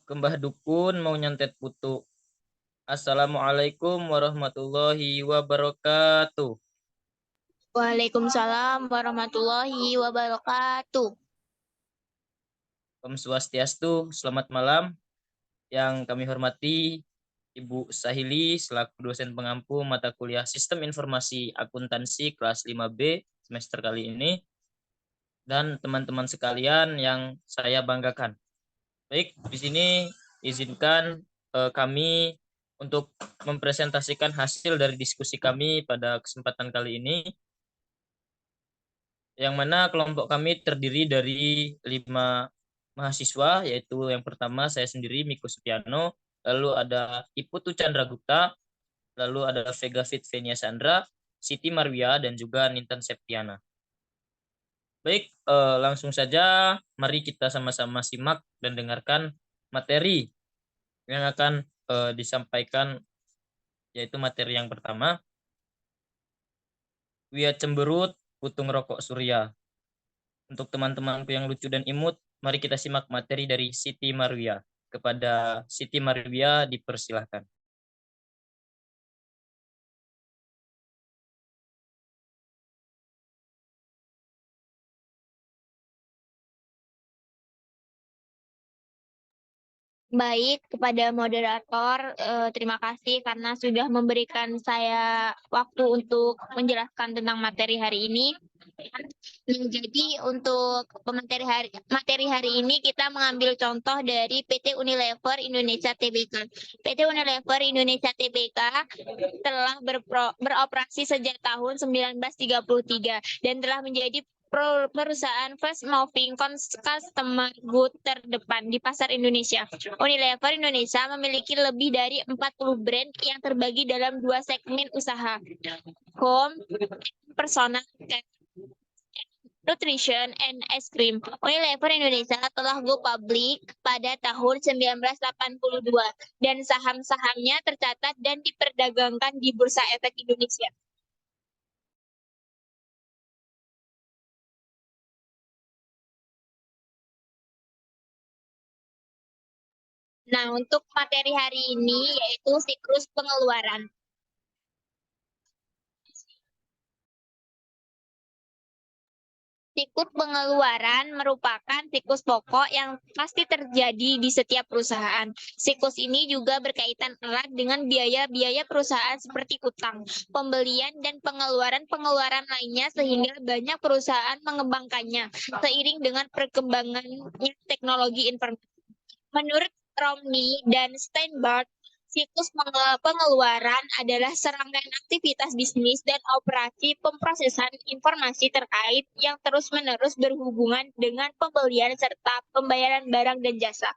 Kembah dukun mau nyantet putu. Assalamualaikum warahmatullahi wabarakatuh. Waalaikumsalam warahmatullahi wabarakatuh. Om Swastiastu, selamat malam. Yang kami hormati Ibu Sahili selaku dosen pengampu mata kuliah Sistem Informasi Akuntansi kelas 5B semester kali ini, dan teman-teman sekalian yang saya banggakan. Baik, di sini izinkan kami untuk mempresentasikan hasil dari diskusi kami pada kesempatan kali ini, yang mana kelompok kami terdiri dari 5 mahasiswa, yaitu yang pertama saya sendiri, Miko Supiano, lalu ada Iputu Chandra Gupta, lalu ada Vega Fit Venia Sandra, Siti Marwia, dan juga Nintan Septiana. Baik, langsung saja mari kita sama-sama simak dan dengarkan materi yang akan disampaikan, yaitu materi yang pertama, Wiat Cemberut, Putung Rokok Surya. Untuk teman-temanku yang lucu dan imut, mari kita simak materi dari Siti Marwia. Kepada Siti Marwia dipersilahkan. Baik, kepada moderator, terima kasih karena sudah memberikan saya waktu untuk menjelaskan tentang materi hari ini. Jadi untuk materi hari ini kita mengambil contoh dari PT Unilever Indonesia Tbk. PT Unilever Indonesia Tbk telah beroperasi sejak tahun 1933 dan telah menjadi perusahaan fast moving customer good terdepan di pasar Indonesia. Unilever Indonesia memiliki lebih dari 40 brand yang terbagi dalam 2 segmen usaha, home, personal care, nutrition, and ice cream. Unilever Indonesia telah go public pada tahun 1982 dan saham-sahamnya tercatat dan diperdagangkan di Bursa Efek Indonesia. Nah, untuk materi hari ini yaitu siklus pengeluaran. Siklus pengeluaran merupakan siklus pokok yang pasti terjadi di setiap perusahaan. Siklus ini juga berkaitan erat dengan biaya-biaya perusahaan seperti utang, pembelian, dan pengeluaran-pengeluaran lainnya sehingga banyak perusahaan mengembangkannya seiring dengan perkembangannya teknologi informasi. Menurut Romney dan Steinberg, siklus pengeluaran adalah serangkaian aktivitas bisnis dan operasi pemrosesan informasi terkait yang terus-menerus berhubungan dengan pembelian serta pembayaran barang dan jasa.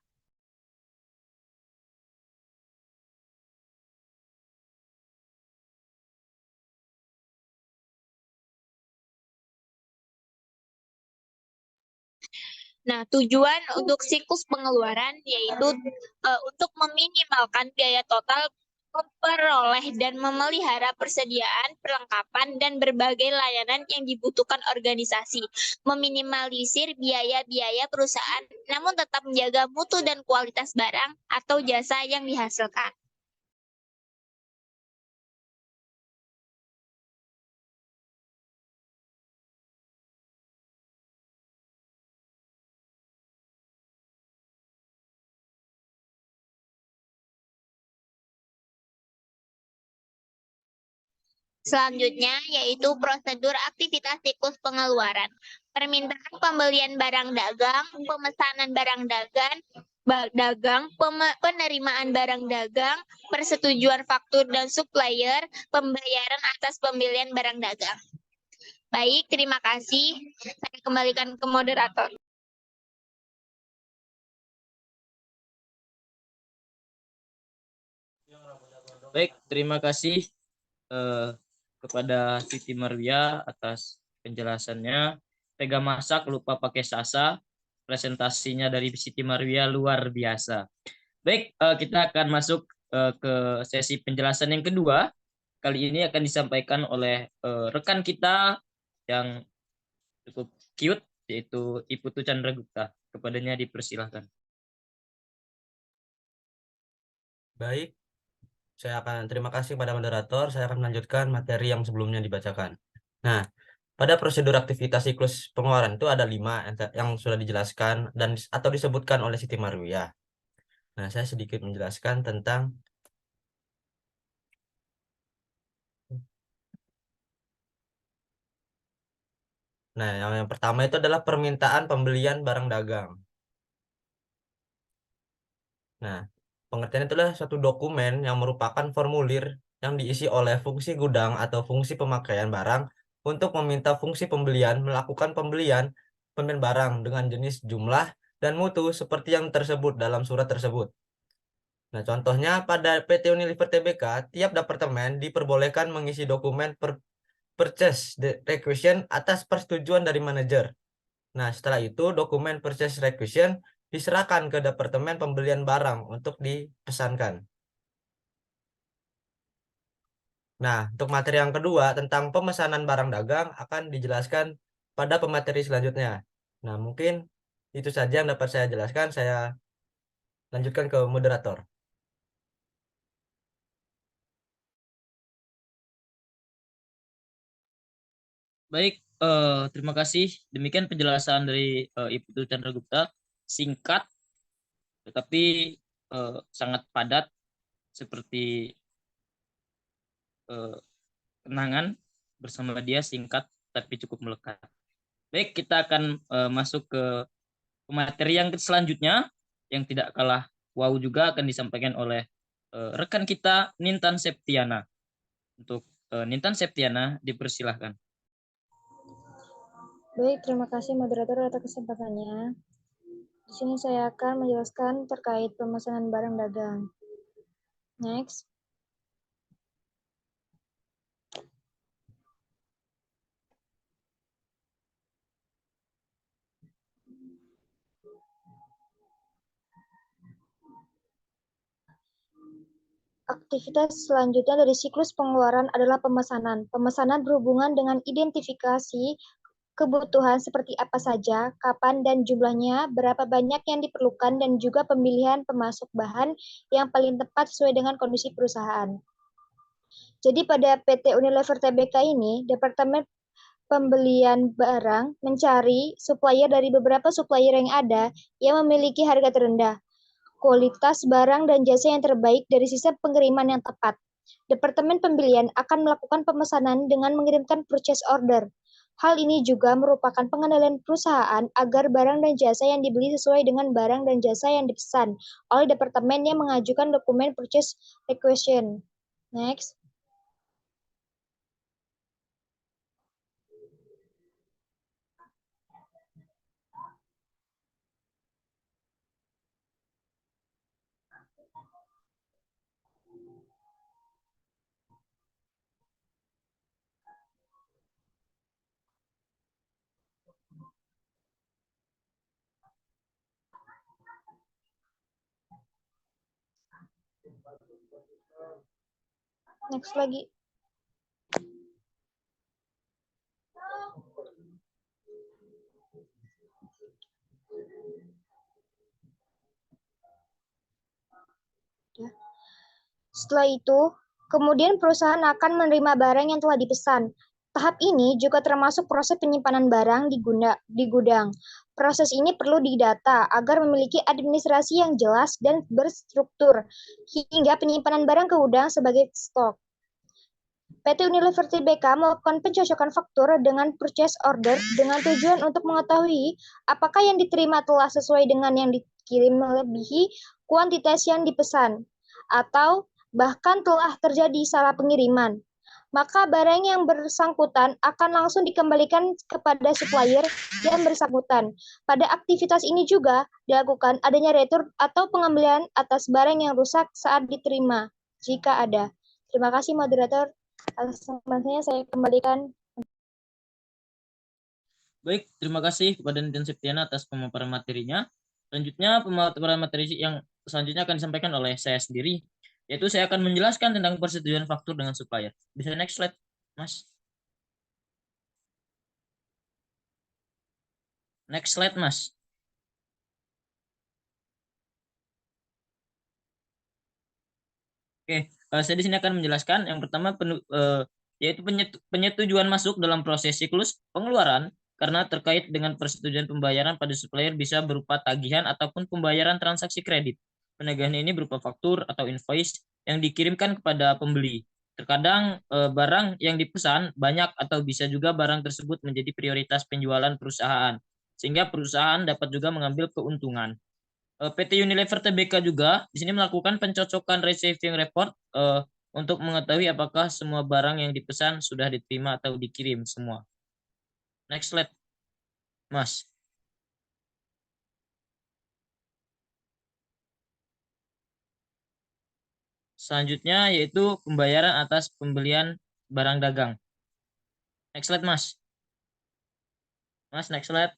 Nah, tujuan untuk siklus pengeluaran yaitu untuk meminimalkan biaya total memperoleh dan memelihara persediaan, perlengkapan, dan berbagai layanan yang dibutuhkan organisasi, meminimalisir biaya-biaya perusahaan, namun tetap menjaga mutu dan kualitas barang atau jasa yang dihasilkan. Selanjutnya yaitu prosedur aktivitas siklus pengeluaran. Permintaan pembelian barang dagang, pemesanan barang dagang, penerimaan barang dagang, persetujuan faktur dan supplier, pembayaran atas pembelian barang dagang. Baik, terima kasih. Saya kembalikan ke moderator. Baik, terima kasih kepada Siti Marwia atas penjelasannya. Tega masak lupa pakai sasa. Presentasinya dari Siti Marwia luar biasa. Baik, kita akan masuk ke sesi penjelasan yang kedua. Kali ini akan disampaikan oleh rekan kita yang cukup cute, yaitu Iputu Chandra Gupta. Kepadanya dipersilahkan. Baik, terima kasih pada moderator. Saya akan melanjutkan materi yang sebelumnya dibacakan. Nah, pada prosedur aktivitas siklus pengeluaran itu ada 5 yang sudah dijelaskan dan atau disebutkan oleh Siti Marwiyah. Nah, saya sedikit menjelaskan tentang yang pertama itu adalah permintaan pembelian barang dagang. Nah, pengertian itu adalah suatu dokumen yang merupakan formulir yang diisi oleh fungsi gudang atau fungsi pemakaian barang untuk meminta fungsi pembelian melakukan pembelian barang dengan jenis, jumlah, dan mutu seperti yang tersebut dalam surat tersebut. Nah, contohnya pada PT Unilever Tbk, tiap departemen diperbolehkan mengisi dokumen purchase requisition atas persetujuan dari manajer. Nah, setelah itu dokumen purchase requisition diserahkan ke departemen pembelian barang untuk dipesankan. Nah, untuk materi yang kedua tentang pemesanan barang dagang akan dijelaskan pada pemateri selanjutnya. Nah, mungkin itu saja yang dapat saya jelaskan. Saya lanjutkan ke moderator. Baik, terima kasih. Demikian penjelasan dari Ibu Chandragupta. Singkat, tetapi sangat padat, seperti kenangan bersama dia, singkat tapi cukup melekat. Baik, kita akan masuk ke materi yang selanjutnya, yang tidak kalah wow juga akan disampaikan oleh rekan kita Nintan Septiana. Untuk Nintan Septiana, dipersilahkan. Baik, terima kasih moderator atas kesempatannya. Di sini saya akan menjelaskan terkait pemesanan barang dagang. Next. Aktivitas selanjutnya dari siklus pengeluaran adalah pemesanan. Pemesanan berhubungan dengan identifikasi kebutuhan seperti apa saja, kapan dan jumlahnya, berapa banyak yang diperlukan, dan juga pemilihan pemasok bahan yang paling tepat sesuai dengan kondisi perusahaan. Jadi pada PT Unilever Tbk ini, Departemen Pembelian Barang mencari supplier dari beberapa supplier yang ada yang memiliki harga terendah, kualitas barang dan jasa yang terbaik dari sistem pengiriman yang tepat. Departemen pembelian akan melakukan pemesanan dengan mengirimkan purchase order. Hal ini juga merupakan pengendalian perusahaan agar barang dan jasa yang dibeli sesuai dengan barang dan jasa yang dipesan oleh departemen yang mengajukan dokumen purchase requisition. Next. Next lagi. Setelah itu, kemudian perusahaan akan menerima barang yang telah dipesan. Tahap ini juga termasuk proses penyimpanan barang di gudang. Proses ini perlu didata agar memiliki administrasi yang jelas dan berstruktur, hingga penyimpanan barang ke gudang sebagai stok. PT Unilever Tbk melakukan pencocokan faktur dengan purchase order dengan tujuan untuk mengetahui apakah yang diterima telah sesuai dengan yang dikirim melebihi kuantitas yang dipesan, atau bahkan telah terjadi salah pengiriman. Maka barang yang bersangkutan akan langsung dikembalikan kepada supplier yang bersangkutan. Pada aktivitas ini juga dilakukan adanya retur atau pengembalian atas barang yang rusak saat diterima, jika ada. Terima kasih moderator. Selanjutnya saya kembalikan. Baik, terima kasih kepada Nintan Septiana atas pemaparan materinya. Selanjutnya, pemaparan materi yang selanjutnya akan disampaikan oleh saya sendiri, yaitu saya akan menjelaskan tentang persetujuan faktur dengan supplier. Bisa next slide, Mas. Next slide, Mas. Oke, saya di sini akan menjelaskan yang pertama yaitu penyetujuan masuk dalam proses siklus pengeluaran karena terkait dengan persetujuan pembayaran pada supplier bisa berupa tagihan ataupun pembayaran transaksi kredit. Penagihan ini berupa faktur atau invoice yang dikirimkan kepada pembeli. Terkadang barang yang dipesan banyak atau bisa juga barang tersebut menjadi prioritas penjualan perusahaan, sehingga perusahaan dapat juga mengambil keuntungan. PT Unilever Tbk juga di sini melakukan pencocokan receiving report untuk mengetahui apakah semua barang yang dipesan sudah diterima atau dikirim semua. Next slide, Mas. Selanjutnya yaitu pembayaran atas pembelian barang dagang. Next slide, Mas. Mas, next slide.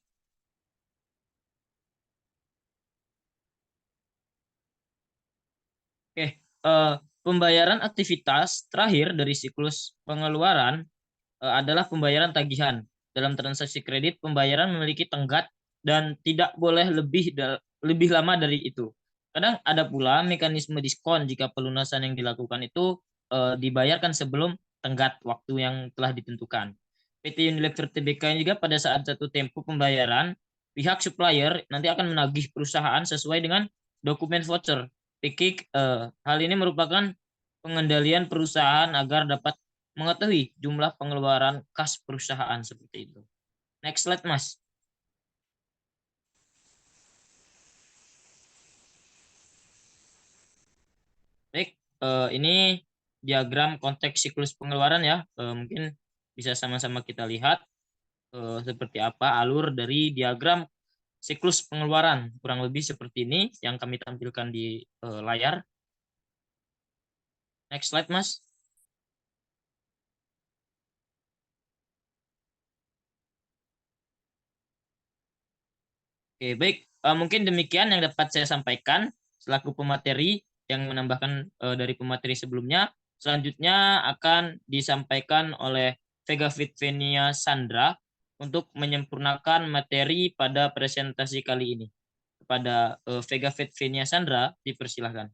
Oke, pembayaran aktivitas terakhir dari siklus pengeluaran adalah pembayaran tagihan. Dalam transaksi kredit, pembayaran memiliki tenggat dan tidak boleh lebih lama dari itu. Kadang ada pula mekanisme diskon jika pelunasan yang dilakukan itu dibayarkan sebelum tenggat waktu yang telah ditentukan. PT Unilever Tbk juga pada saat jatuh tempo pembayaran, pihak supplier nanti akan menagih perusahaan sesuai dengan dokumen voucher. Hal ini merupakan pengendalian perusahaan agar dapat mengetahui jumlah pengeluaran kas perusahaan seperti itu. Next slide, Mas. Baik, ini diagram konteks siklus pengeluaran ya. Mungkin bisa sama-sama kita lihat seperti apa alur dari diagram siklus pengeluaran. Kurang lebih seperti ini yang kami tampilkan di layar. Next slide, Mas. Oke, baik. Mungkin demikian yang dapat saya sampaikan selaku pemateri yang menambahkan dari pemateri sebelumnya. Selanjutnya akan disampaikan oleh Vega Fitvenia Sandra untuk menyempurnakan materi pada presentasi kali ini. Kepada Vega Fitvenia Sandra, dipersilahkan.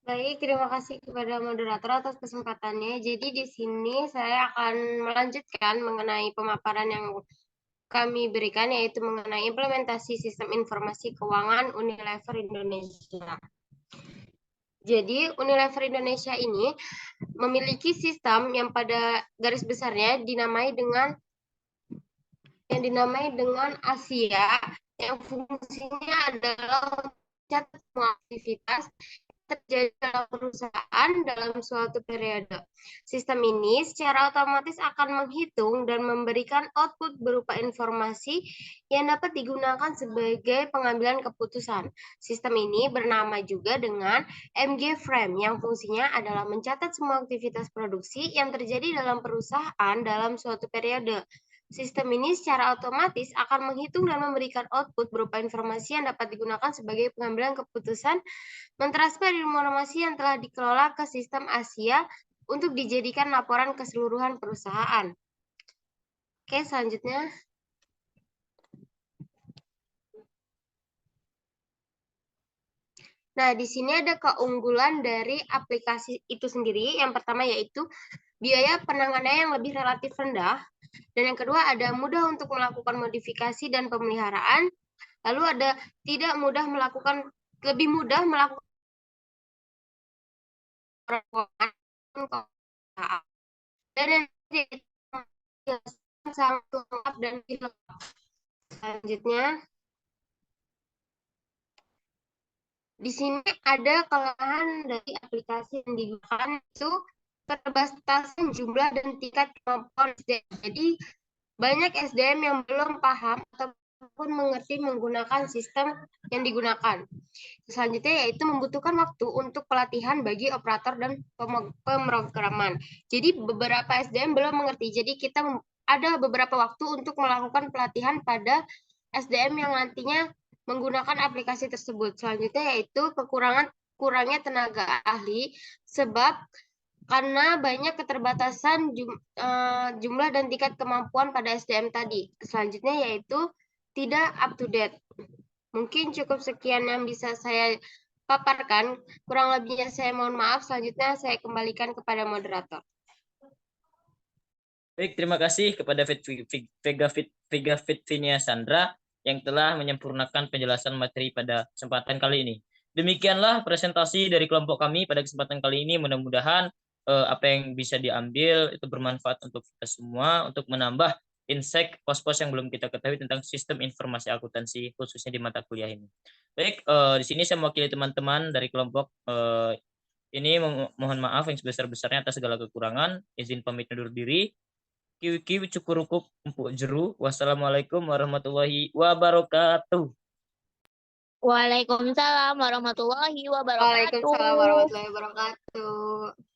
Baik, terima kasih kepada moderator atas kesempatannya. Jadi di sini saya akan melanjutkan mengenai pemaparan yang kami berikan, yaitu mengenai implementasi sistem informasi keuangan Unilever Indonesia. Jadi Unilever Indonesia ini memiliki sistem yang pada garis besarnya dinamai dengan Asia, yang fungsinya adalah mencatat semua aktivitas terjadi dalam perusahaan dalam suatu periode. Sistem ini secara otomatis akan menghitung dan memberikan output berupa informasi yang dapat digunakan sebagai pengambilan keputusan. Sistem ini bernama juga dengan MG Frame yang fungsinya adalah mencatat semua aktivitas produksi yang terjadi dalam perusahaan dalam suatu periode. Sistem ini secara otomatis akan menghitung dan memberikan output berupa informasi yang dapat digunakan sebagai pengambilan keputusan, mentransfer informasi yang telah dikelola ke sistem Asia untuk dijadikan laporan keseluruhan perusahaan. Oke, selanjutnya. Nah, di sini ada keunggulan dari aplikasi itu sendiri. Yang pertama yaitu biaya penanganannya yang lebih relatif rendah. Dan yang kedua ada mudah untuk melakukan modifikasi dan pemeliharaan. Lalu ada lebih mudah melakukan dan yang sangat lengkap dan lengkap. Selanjutnya, di sini ada kelemahan dari aplikasi yang digunakan itu keterbatasan jumlah dan tingkat kemampuan SDM. Jadi banyak SDM yang belum paham ataupun mengerti menggunakan sistem yang digunakan. Selanjutnya yaitu membutuhkan waktu untuk pelatihan bagi operator dan pemrograman. Jadi beberapa SDM belum mengerti. Jadi kita ada beberapa waktu untuk melakukan pelatihan pada SDM yang nantinya menggunakan aplikasi tersebut. Selanjutnya yaitu kurangnya tenaga ahli sebab karena banyak keterbatasan jumlah dan tingkat kemampuan pada SDM tadi. Selanjutnya yaitu tidak up to date. Mungkin cukup sekian yang bisa saya paparkan. Kurang lebihnya saya mohon maaf. Selanjutnya saya kembalikan kepada moderator. Baik, terima kasih kepada Vega Fitvinia Sandra yang telah menyempurnakan penjelasan materi pada kesempatan kali ini. Demikianlah presentasi dari kelompok kami pada kesempatan kali ini. Mudah-mudahan apa yang bisa diambil itu bermanfaat untuk kita semua untuk menambah insight pos-pos yang belum kita ketahui tentang sistem informasi akuntansi khususnya di mata kuliah ini. Baik, di sini saya mewakili teman-teman dari kelompok ini mohon maaf yang sebesar-besarnya atas segala kekurangan. Izin pamit undur diri. Kiwi-kiwi cukurukuk empuk jeru. Wassalamualaikum warahmatullahi wabarakatuh. Waalaikumsalam warahmatullahi wabarakatuh. Waalaikumsalam warahmatullahi wabarakatuh.